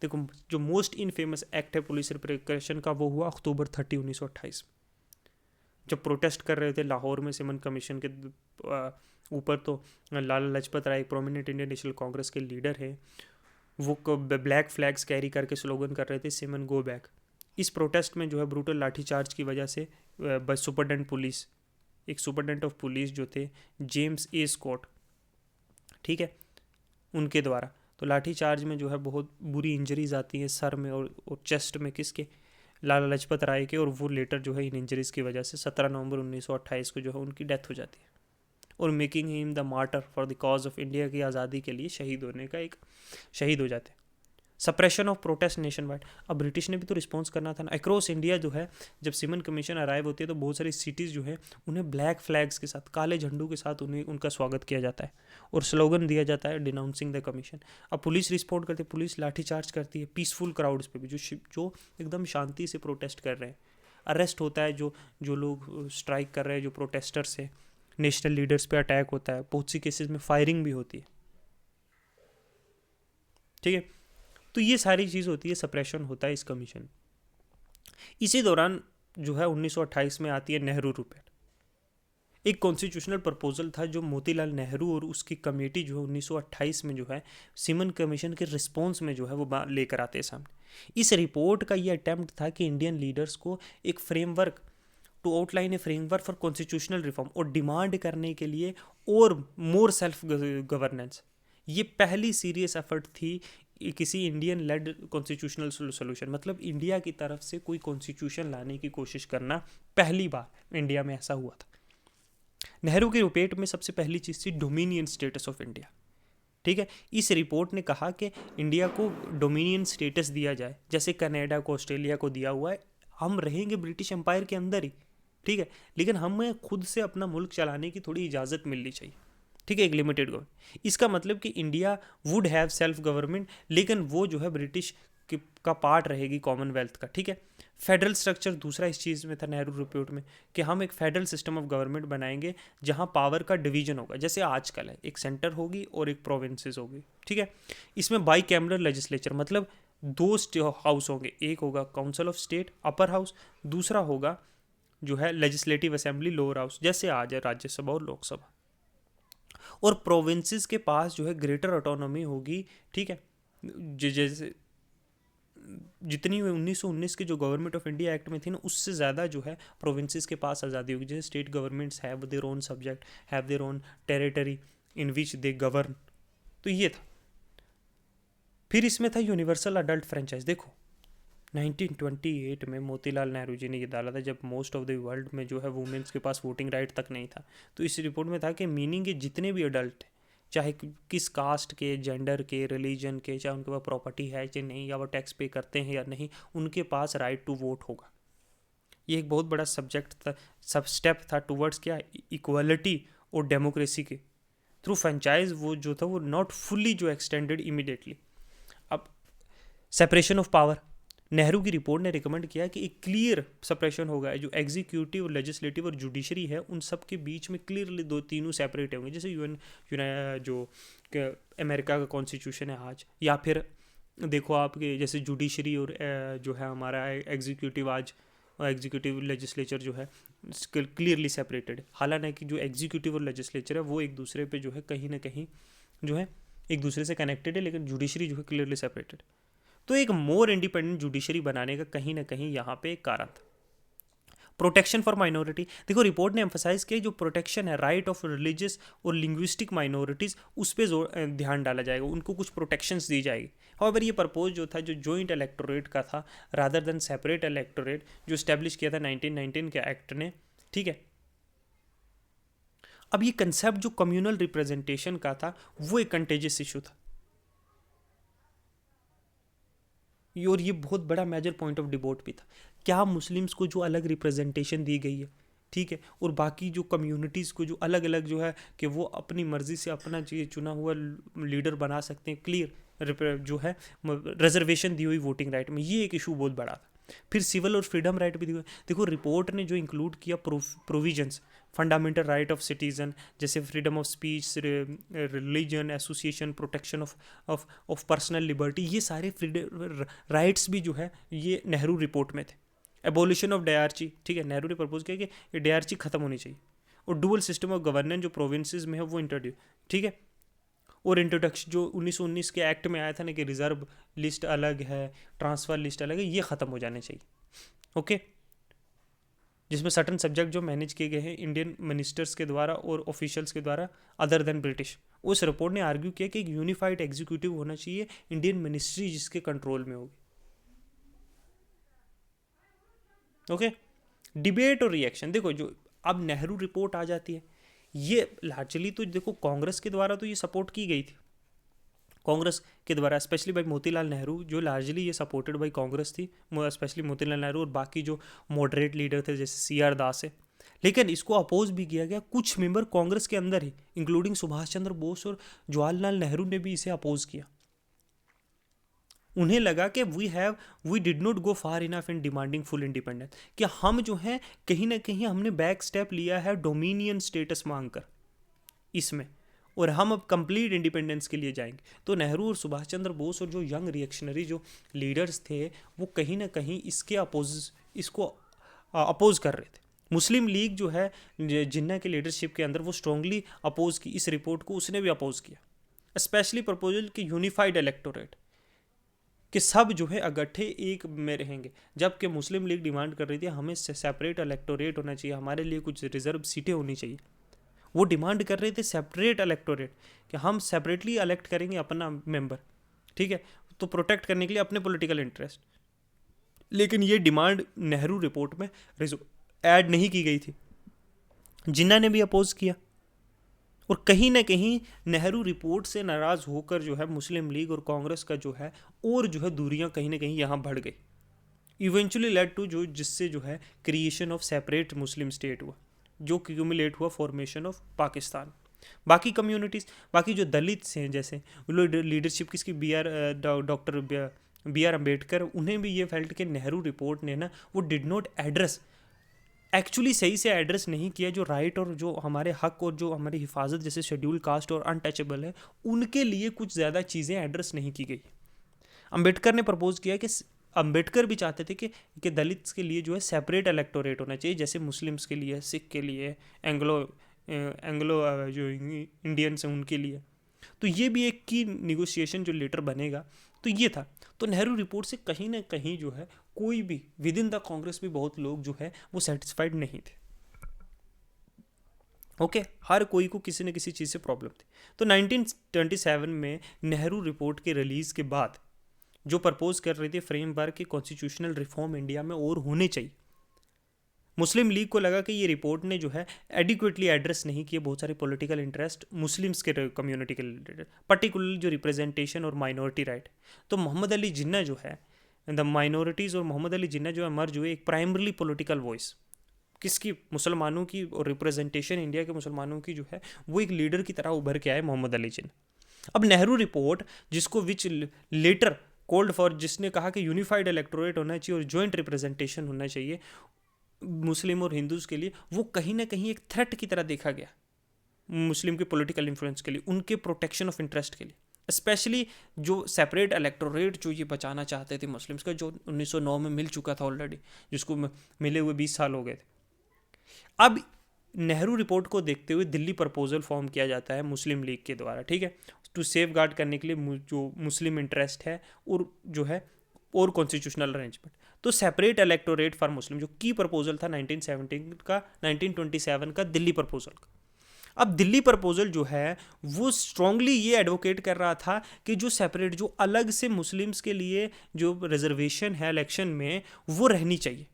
देखो जो मोस्ट इनफेमस एक्ट है पुलिस रिप्रिकॉशन का, वो हुआ अक्टूबर 30, 1928 में, जब प्रोटेस्ट कर रहे थे लाहौर में सिमन कमीशन के ऊपर। तो Lala Lajpat Rai, prominent Indian national Congress के लीडर है, वो ब्लैक फ्लैग्स कैरी करके स्लोगन कर रहे थे सिमन गो बैक। इस प्रोटेस्ट में जो है ब्रूटल लाठीचार्ज की वजह से सुपरडेंट ऑफ पुलिस जो थे जेम्स ए स्कॉट, ठीक है, उनके द्वारा तो लाठीचार्ज में जो है बहुत बुरी इंजरीज आती हैं सर में और चेस्ट में, किसके, लाला लाजपत राय के। और वो लेटर जो है इन इंजरीज की वजह से 17 नवंबर 1928 को जो है उनकी डेथ हो जाती है, और making him the martyr for the cause of India की आज़ादी के लिए शहीद हो जाते हैं। Suppression of protest nation wide, अब ब्रिटिश ने भी तो रिस्पॉन्स करना था ना अक्रॉस इंडिया। जो है जब सिमन कमीशन अराइव होती है तो बहुत सारी सिटीज़ जो है उन्हें ब्लैक फ्लैग्स के साथ, काले झंडों के साथ उनका स्वागत किया जाता है, और स्लोगन दिया जाता है डिनाउंसिंग द कमीशन। अब पुलिस रिस्पॉन्ड करती है, पुलिस लाठीचार्ज करती है पीसफुल क्राउड्स पे भी, जो एकदम शांति से प्रोटेस्ट कर रहे हैं। अरेस्ट होता है जो लोग स्ट्राइक कर रहे हैं, जो प्रोटेस्टर्स है, नेशनल लीडर्स पे अटैक होता है, बहुत सी केसेस में फायरिंग भी होती है। ठीक है, तो ये सारी चीज़ होती है, सप्रेशन होता है इस कमीशन। इसी दौरान जो है 1928 में आती है नेहरू रिपोर्ट, एक कॉन्स्टिट्यूशनल प्रपोजल था जो मोतीलाल नेहरू और उसकी कमेटी जो है 1928 में जो है सिमन कमीशन के रिस्पॉन्स में जो है वो लेकर आते हैं सामने। इस रिपोर्ट का ये अटेम्प्ट था कि इंडियन लीडर्स को एक framework to outline a framework for constitutional reform, और डिमांड करने के लिए और मोर सेल्फ गवर्नेंस। ये पहली सीरियस एफर्ट थी किसी इंडियन लेड कॉन्स्टिट्यूशनल सोल्यूशन, मतलब इंडिया की तरफ से कोई कॉन्स्टिट्यूशन लाने की कोशिश करना पहली बार इंडिया में ऐसा हुआ था। नेहरू की रिपोर्ट में सबसे पहली चीज़ थी डोमिनियन स्टेटस ऑफ इंडिया। ठीक है, इस रिपोर्ट ने कहा कि इंडिया को डोमिनियन स्टेटस दिया जाए, जैसे कनाडा को, ऑस्ट्रेलिया को दिया हुआ है। हम रहेंगे ब्रिटिश एम्पायर के अंदर ही, ठीक है, लेकिन हमें खुद से अपना मुल्क चलाने की थोड़ी इजाज़त मिलनी चाहिए। ठीक है, एक लिमिटेड गवर्नमेंट। इसका मतलब कि India would have self government, लेकिन वो जो है ब्रिटिश का पार्ट रहेगी कॉमनवेल्थ का। ठीक है, फेडरल स्ट्रक्चर दूसरा इस चीज़ में था नेहरू रिपोर्ट में, कि हम एक फेडरल सिस्टम ऑफ गवर्नमेंट बनाएंगे जहां पावर का डिवीजन होगा, जैसे आजकल है, एक सेंटर होगी और एक प्रोविंसेस होगी। ठीक है, इसमें बाई कैमरल लेजिस्लेचर, मतलब दो हाउस होंगे, एक होगा council of state upper house, दूसरा होगा जो है लेजिस्लेटिव असेंबली लोअर हाउस, जैसे आज है राज्यसभा और लोकसभा। और प्रोविंसेस के पास जो है ग्रेटर ऑटोनॉमी होगी। ठीक है, जैसे जितनी 1919 के जो गवर्नमेंट ऑफ इंडिया एक्ट में थी ना, उससे ज़्यादा जो है प्रोविंसेस के पास आज़ादी होगी। जैसे state governments have their own subject, have their own territory in which they govern. तो ये था। फिर इसमें था यूनिवर्सल अडल्ट फ्रेंचाइज। देखो 1928 में मोतीलाल नेहरू जी ने ये डाला था, जब मोस्ट ऑफ द वर्ल्ड में जो है वुमेन्स के पास वोटिंग राइट तक नहीं था। तो इस रिपोर्ट में था कि मीनिंग के जितने भी अडल्ट, चाहे किस कास्ट के, जेंडर के, रिलीजन के, चाहे उनके पास प्रॉपर्टी है चाहे नहीं, या वो टैक्स पे करते हैं या नहीं, उनके पास राइट टू वोट होगा। ये एक बहुत बड़ा सब्जेक्ट था, सब स्टेप था टूवर्ड्स क्या, इक्वालिटी और डेमोक्रेसी के थ्रू फ्रेंचाइज। वो जो था वो नॉट फुल्ली जो एक्सटेंडेड इमीडिएटली। अब सेपरेशन ऑफ पावर, नेहरू की रिपोर्ट ने रिकमेंड किया कि एक क्लियर सेपरेशन होगा, जो एग्जीक्यूटिव, लेजिस्लेटिव और जुडिशरी है उन सब के बीच में क्लियरली दो तीनों सेपरेट होंगे, जैसे जो अमेरिका का कॉन्स्टिट्यूशन है आज, या फिर देखो आपके जैसे जुडिशरी और जो है हमारा एग्जीक्यूटिव आज, एग्जीक्यूटिव लेजिस्लेचर जो है क्लियरली सेपरेटेड है। हालांकि जो एग्जीक्यूटिव और लेजिस्लेचर है वो एक दूसरे पे जो है कहीं ना कहीं जो है एक दूसरे से कनेक्टेड है, लेकिन जुडिशरी जो है क्लियरली सेपरेटेड। तो एक मोर इंडिपेंडेंट जुडिशरी बनाने का कहीं ना कहीं यहाँ पे एक कारण था। प्रोटेक्शन फॉर माइनॉरिटी, देखो रिपोर्ट ने एम्फोसाइज किया जो प्रोटेक्शन है राइट ऑफ रिलीजियस और लिंग्विस्टिक माइनॉरिटीज, उस पर ध्यान डाला जाएगा, उनको कुछ प्रोटेक्शंस दी जाएगी। हाउएवर ये पर्पोज जो था जो जॉइंट इलेक्टोरेट का था रादर देन सेपरेट इलेक्टोरेट, जो स्टैब्लिश किया था 1919 के एक्ट ने, ठीक है। अब ये कंसेप्ट जो कम्युनल रिप्रेजेंटेशन का था वो एक कंटेजियस इशू था, और ये बहुत बड़ा मेजर पॉइंट ऑफ डिबेट भी था। क्या मुस्लिम्स को जो अलग रिप्रेजेंटेशन दी गई है, ठीक है, और बाकी जो कम्युनिटीज़ को जो अलग अलग जो है कि वो अपनी मर्जी से अपना चुना हुआ लीडर बना सकते हैं, क्लियर जो है रिजर्वेशन दी हुई वोटिंग राइट में, ये एक इशू बहुत बड़ा था। फिर सिविल और फ्रीडम राइट भी दी हुई। देखो रिपोर्ट ने जो इंक्लूड किया provisions, fundamental right of citizen, जैसे freedom of speech, religion, association, protection of personal liberty, ये सारे फ्रीडम राइट्स भी जो है ये नेहरू रिपोर्ट में थे। एबोलिशन ऑफ डायरची, ठीक है, नेहरू ने प्रपोज किया कि ये डायरची खत्म होनी चाहिए, और डुअल सिस्टम ऑफ गवर्नेंस जो प्रोविंसेस में है वो इंट्रोड्यूस, ठीक है, और इंट्रोडक्शन जो 1919 के एक्ट में आया था ना कि रिजर्व लिस्ट अलग है, ट्रांसफर लिस्ट अलग है, ये ख़त्म हो जाने चाहिए, ओके, जिसमें सर्टन सब्जेक्ट जो मैनेज किए गए हैं इंडियन मिनिस्टर्स के द्वारा और ऑफिशियल्स के द्वारा अदर देन ब्रिटिश। उस रिपोर्ट ने आर्ग्यू किया कि एक यूनिफाइड एग्जीक्यूटिव होना चाहिए, इंडियन मिनिस्ट्री जिसके कंट्रोल में होगी, ओके। डिबेट और रिएक्शन, देखो जो अब नेहरू रिपोर्ट आ जाती है, ये लार्जली तो देखो कांग्रेस के द्वारा तो ये सपोर्ट की गई थी, कांग्रेस के द्वारा स्पेशली बाई मोतीलाल नेहरू, जो लार्जली ये सपोर्टेड बाई कांग्रेस थी, स्पेशली मोतीलाल नेहरू और बाकी जो मॉडरेट लीडर थे जैसे CR दास है। लेकिन इसको अपोज भी किया गया कुछ मेंबर कांग्रेस के अंदर ही, इंक्लूडिंग सुभाष चंद्र बोस और जवाहरलाल नेहरू ने भी इसे अपोज किया। उन्हें लगा कि we did not go far enough in demanding full independence, कि हम जो है कहीं ना कहीं हमने बैक स्टेप लिया है डोमिनियन स्टेटस मांगकर इसमें, और हम अब कंप्लीट इंडिपेंडेंस के लिए जाएंगे। तो नेहरू और सुभाष चंद्र बोस और जो यंग रिएक्शनरी जो लीडर्स थे वो कहीं ना कहीं इसको अपोज कर रहे थे। मुस्लिम लीग जो है जिन्ना के लीडरशिप के अंदर वो स्ट्रांगली अपोज की इस रिपोर्ट को, उसने भी अपोज किया। स्पेशली प्रपोजल कि यूनिफाइड इलेक्टोरेट, कि सब जो है इकट्ठे एक में रहेंगे, जबकि मुस्लिम लीग डिमांड कर रही थी हमें सेपरेट इलेक्टोरेट होना चाहिए, हमारे लिए कुछ रिजर्व सीटें होनी चाहिए। वो डिमांड कर रहे थे सेपरेट इलेक्टोरेट, कि हम सेपरेटली इलेक्ट करेंगे अपना मेंबर, ठीक है, तो प्रोटेक्ट करने के लिए अपने पॉलिटिकल इंटरेस्ट। लेकिन ये डिमांड नेहरू रिपोर्ट में ऐड नहीं की गई थी, जिन्ना ने भी अपोज किया, और कहीं ना कहीं नेहरू रिपोर्ट से नाराज होकर जो है मुस्लिम लीग और कांग्रेस का जो है और जो है दूरियां कहीं ना कहीं यहाँ बढ़ गई, इवेंचुअली लेड टू जो जिससे जो है creation of separate Muslim state हुआ, जो क्यूमुलेट हुआ फॉर्मेशन ऑफ पाकिस्तान। बाकी कम्युनिटीज़, बाकी जो दलित हैं जैसे लीडरशिप किसकी डॉक्टर BR अम्बेडकर, उन्हें भी ये फेल्ट कि नेहरू रिपोर्ट ने ना वो डिड नॉट एड्रेस, एक्चुअली सही से एड्रेस नहीं किया जो राइट और जो हमारे हक और जो हमारी हिफाजत जैसे शेड्यूल कास्ट और अनटचेबल है उनके लिए कुछ ज़्यादा चीज़ें एड्रेस नहीं की गई। अम्बेडकर ने प्रपोज किया कि अम्बेडकर भी चाहते थे कि दलित के लिए जो है सेपरेट इलेक्टोरेट होना चाहिए, जैसे मुस्लिम्स के लिए, सिख के लिए, एंग्लो जो इंडियंस हैं उनके लिए। तो ये भी एक की निगोशिएशन जो लेटर बनेगा, तो ये था। तो नेहरू रिपोर्ट से कहीं ना कहीं जो है कोई भी विद इन द कांग्रेस भी बहुत लोग जो है वो सेटिस्फाइड नहीं थे, ओके, हर कोई को किसी न किसी चीज़ से प्रॉब्लम थी। तो 1927 में नेहरू रिपोर्ट के रिलीज़ के बाद जो प्रपोज कर रही थी फ्रेमवर्क की कॉन्स्टिट्यूशनल रिफॉर्म इंडिया में और होने चाहिए, मुस्लिम लीग को लगा कि ये रिपोर्ट ने जो है एडिक्वेटली एड्रेस नहीं किए बहुत सारे पॉलिटिकल इंटरेस्ट मुस्लिम्स के कम्युनिटी के रिलेटेड, पर्टिकुलरली जो रिप्रेजेंटेशन और माइनॉरिटी राइट। तो मोहम्मद अली जिन्ना जो है द माइनॉरिटीज़ और मोहम्मद अली जिन्ना जो है मर्ज हुए एक प्राइमरली पॉलिटिकल वॉइस, किसकी, मुसलमानों की, और रिप्रेजेंटेशन इंडिया के मुसलमानों की जो है वो एक लीडर की तरह उभर के आए मोहम्मद अली जिन्ना। अब नेहरू रिपोर्ट जिसको विच लेटर कोल्ड फॉर, जिसने कहा कि यूनिफाइड इलेक्टोरेट होना चाहिए और जॉइंट रिप्रेजेंटेशन होना चाहिए मुस्लिम और हिंदूज के लिए, वो कहीं ना कहीं एक थ्रेट की तरह देखा गया मुस्लिम के पॉलिटिकल इन्फ्लुएंस के लिए, उनके प्रोटेक्शन ऑफ इंटरेस्ट के लिए। स्पेशली जो सेपरेट इलेक्टोरेट जो ये बचाना चाहते थे मुस्लिम्स का, जो 1909 में मिल चुका था ऑलरेडी, जिसको मिले हुए 20 साल हो गए थे। अब नेहरू रिपोर्ट को देखते हुए दिल्ली प्रपोजल फॉर्म किया जाता है मुस्लिम लीग के द्वारा, ठीक है, टू सेफ गार्ड करने के लिए जो मुस्लिम इंटरेस्ट है और जो है और कॉन्स्टिट्यूशनल अरेंजमेंट। तो सेपरेट इलेक्टोरेट फॉर मुस्लिम जो की प्रपोजल था 1917 का, 1927 का दिल्ली प्रपोजल का। अब दिल्ली प्रपोजल जो है वो स्ट्रांगली ये एडवोकेट कर रहा था कि जो सेपरेट, जो अलग से मुस्लिम्स के लिए जो रिजर्वेशन है इलेक्शन में, वो रहनी चाहिए।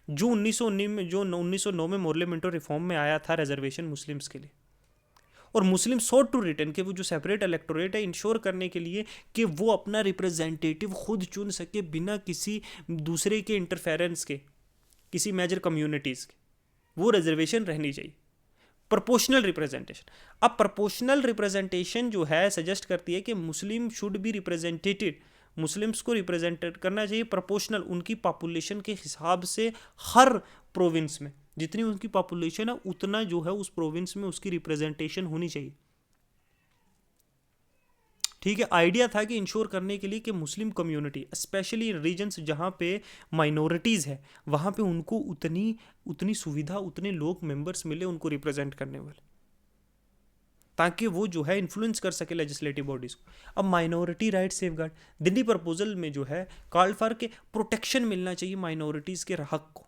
जो 1909 में मोर्ले मिंटो रिफॉर्म में आया था रिजर्वेशन मुस्लिम्स के लिए, और मुस्लिम सॉट टू रिटर्न के वो जो सेपरेट इलेक्टोरेट है इंश्योर करने के लिए कि वो अपना रिप्रेजेंटेटिव खुद चुन सके बिना किसी दूसरे के इंटरफेरेंस के, किसी मेजर कम्युनिटीज़ के, वो रिजर्वेशन रहनी चाहिए। प्रोपोर्शनल रिप्रेजेंटेशन, अब प्रोपोर्शनल रिप्रेजेंटेशन जो है सजेस्ट करती है कि मुस्लिम शुड बी रिप्रेजेंटेटेड, मुस्लिम्स को रिप्रेजेंटेड करना चाहिए प्रोपोर्शनल, उनकी पॉपुलेशन के हिसाब से हर प्रोविंस में जितनी उनकी पॉपुलेशन है उतना जो है उस प्रोविंस में उसकी रिप्रेजेंटेशन होनी चाहिए। ठीक है, आइडिया था कि इंश्योर करने के लिए कि मुस्लिम कम्युनिटी स्पेशली रीजन्स जहाँ पे माइनॉरिटीज़ है वहाँ पे उनको उतनी सुविधा, उतने लोग मेंबर्स मिले उनको रिप्रेजेंट करने वाले, ताकि वो जो है इन्फ्लुएंस कर सके लेजिस्लेटिव बॉडीज को। अब minority right safeguard, Delhi proposal में जो है कॉल फॉर के प्रोटेक्शन मिलना चाहिए माइनॉरिटीज़ के हक को।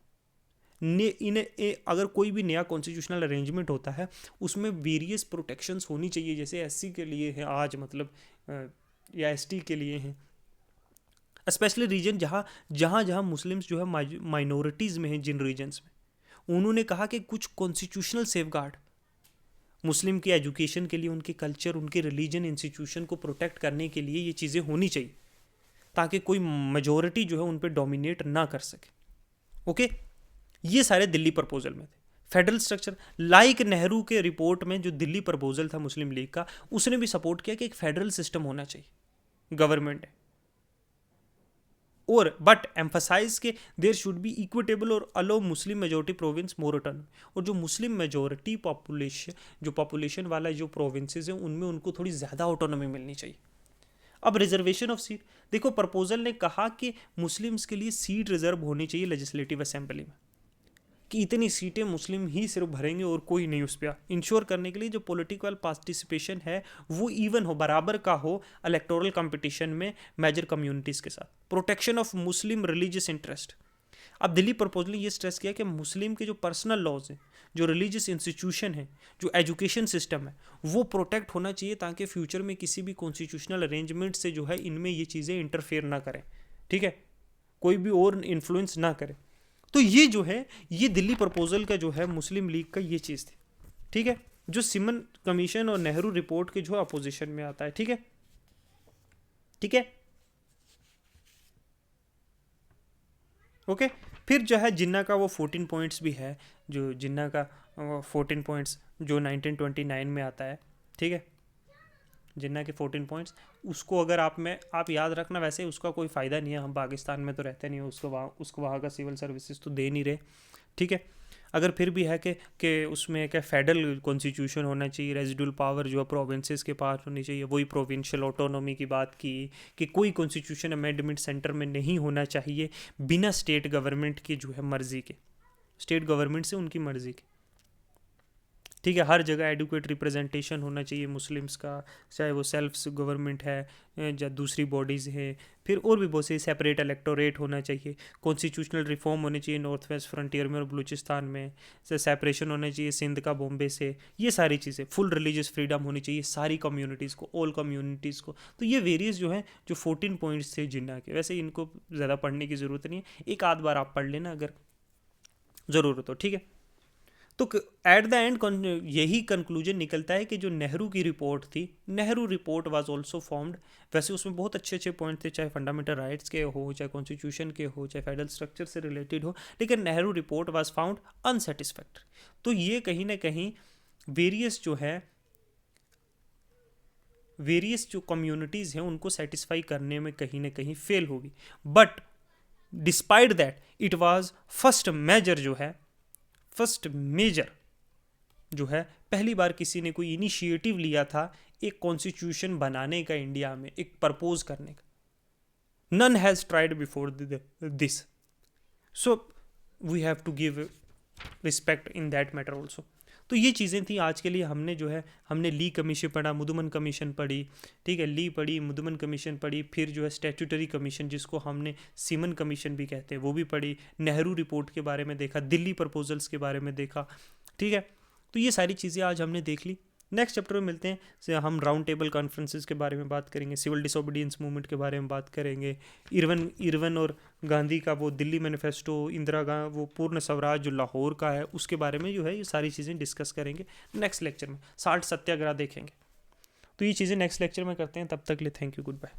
अगर कोई भी नया कॉन्स्टिट्यूशनल अरेंजमेंट होता है उसमें वेरियस प्रोटेक्शंस होनी चाहिए, जैसे एससी के लिए है आज, मतलब या एसटी के लिए हैं, स्पेशली रीजन जहाँ मुस्लिम्स जो है माइनॉरिटीज़ में हैं, जिन रीजन्स में उन्होंने कहा कि कुछ कॉन्स्टिट्यूशनल सेफगार्ड मुस्लिम की एजुकेशन के लिए, उनके कल्चर, उनके रिलीजन इंस्टीट्यूशन को प्रोटेक्ट करने के लिए ये चीज़ें होनी चाहिए, ताकि कोई मेजॉरिटी जो है उन पर डोमिनेट ना कर सके। ओके, ये सारे दिल्ली प्रपोजल में थे। फेडरल स्ट्रक्चर, लाइक नेहरू के रिपोर्ट में जो दिल्ली प्रपोजल था मुस्लिम लीग का, उसने भी सपोर्ट किया कि एक फेडरल सिस्टम होना चाहिए गवर्नमेंट है, और बट एम्फसाइज के देयर शुड बी इक्विटेबल और अलो मुस्लिम मेजोरिटी प्रोविंस मोर ऑटोनॉमी, और जो मुस्लिम मेजोरिटी पॉपुलेशन वाला जो प्रोविंसेस हैं उनमें उनको थोड़ी ज़्यादा ऑटोनॉमी मिलनी चाहिए। अब रिजर्वेशन ऑफ सीट, देखो प्रपोजल ने कहा कि मुस्लिम्स के लिए सीट रिजर्व होनी चाहिए लेजिस्लेटिव असेंबली में, कि इतनी सीटें मुस्लिम ही सिर्फ भरेंगे और कोई नहीं उस पर, इंश्योर करने के लिए जो पॉलिटिकल पार्टिसिपेशन है वो इवन हो, बराबर का हो इलेक्टोरल कंपटीशन में मेजर कम्युनिटीज़ के साथ। Protection of Muslim religious interest, अब दिल्ली प्रपोजल ने ये स्ट्रेस किया कि मुस्लिम के जो पर्सनल लॉज हैं, जो रिलीजियस इंस्टीट्यूशन है, जो एजुकेशन सिस्टम है, वो प्रोटेक्ट होना चाहिए, ताकि फ्यूचर में किसी भी कॉन्स्टिट्यूशनल अरेंजमेंट से जो है इनमें ये चीज़ें इंटरफेयर ना करें, ठीक है, कोई भी और इन्फ्लुएंस ना करे। तो ये जो है ये दिल्ली प्रपोजल का जो है मुस्लिम लीग का ये चीज़ थी, ठीक है, जो सिमन कमीशन और नेहरू रिपोर्ट के जो अपोजिशन में आता है, ठीक है, ठीक है, ओके। फिर जो है जिन्ना का वो 14 पॉइंट्स भी है, जो जिन्ना का 14 पॉइंट्स जो 1929 में आता है, ठीक है, जिन्ना के 14 पॉइंट्स, उसको अगर आप याद रखना, वैसे उसका कोई फ़ायदा नहीं है, हम पाकिस्तान में तो रहते नहीं, उसको वहाँ का सिविल सर्विसेज तो दे नहीं रहे, ठीक है। अगर फिर भी है कि उसमें क्या फेडरल कॉन्स्टिट्यूशन होना चाहिए, रेजिडुअल पावर जो है प्रोविंसेस के पास होनी चाहिए, वही प्रोविंशियल ऑटोनॉमी की बात की, कि कोई कॉन्स्टिट्यूशन अमेंडमेंट सेंटर में नहीं होना चाहिए बिना स्टेट गवर्नमेंट की जो है मर्ज़ी के, स्टेट गवर्नमेंट से उनकी मर्ज़ी के, ठीक है। हर जगह एडुकेट रिप्रेजेंटेशन होना चाहिए मुस्लिम्स का, चाहे वो सेल्फ गवर्नमेंट है या दूसरी बॉडीज़ हैं, फिर और भी बहुत से सेपरेट इलेक्टोरेट होना चाहिए, कॉन्स्टिट्यूशनल रिफॉर्म होनी चाहिए नॉर्थ वेस्ट फ्रंटियर में और बलूचिस्तान में, सेपरेशन होना चाहिए सिंध का बॉम्बे से, ये सारी चीज़ें, फुल रिलीजियस फ्रीडम होनी चाहिए सारी कम्युनिटीज़ को, ऑल कम्युनिटीज़ को। तो ये वेरियस जो है जो 14 पॉइंट्स थे जिन्ना के, वैसे इनको ज़्यादा पढ़ने की ज़रूरत नहीं है, एक आध बार आप पढ़ लेना अगर ज़रूरत हो, ठीक है। तो एट द एंड यही कंक्लूजन निकलता है कि जो नेहरू की रिपोर्ट थी, Nehru report was also formed, वैसे उसमें बहुत अच्छे अच्छे पॉइंट थे, चाहे फंडामेंटल राइट्स के हो, चाहे कॉन्स्टिट्यूशन के हो, चाहे फेडरल स्ट्रक्चर से रिलेटेड हो, लेकिन नेहरू रिपोर्ट वाज फाउंड अनसेटिस्फैक्टरी। तो ये कहीं ना कहीं वेरियस जो है वेरियस जो कम्युनिटीज़ हैं उनको सेटिस्फाई करने में कहीं ना कहीं फेल होगी, but despite that it was first major जो है पहली बार किसी ने कोई इनिशिएटिव लिया था एक कॉन्स्टिट्यूशन बनाने का इंडिया में, एक प्रपोज करने का. None has tried before this, so we have to give respect in that matter also. तो ये चीज़ें थी आज के लिए. हमने ली कमीशन पढ़ा, मुदुमन कमीशन पढ़ी, ठीक है, ली पढ़ी, मुदुमन कमीशन पढ़ी, फिर जो है स्टैट्यूटरी कमीशन जिसको हमने सीमन कमीशन भी कहते हैं वो भी पढ़ी, नेहरू रिपोर्ट के बारे में देखा, दिल्ली प्रपोजल्स के बारे में देखा, ठीक है. तो ये सारी चीज़ें आज हमने देख ली. नेक्स्ट चैप्टर में मिलते हैं, से हम राउंड टेबल कॉन्फ्रेंसेस के बारे में बात करेंगे, सिविल डिसोबीडियंस मूवमेंट के बारे में बात करेंगे, इरवन और गांधी का वो दिल्ली मैनिफेस्टो, वो पूर्ण स्वराज जो लाहौर का है उसके बारे में जो है ये सारी चीज़ें डिस्कस करेंगे नेक्स्ट लेक्चर में. 60 सत्याग्रह देखेंगे. तो ये चीज़ें नेक्स्ट लेक्चर में करते हैं. तब तक के लिए थैंक यू, गुड बाय.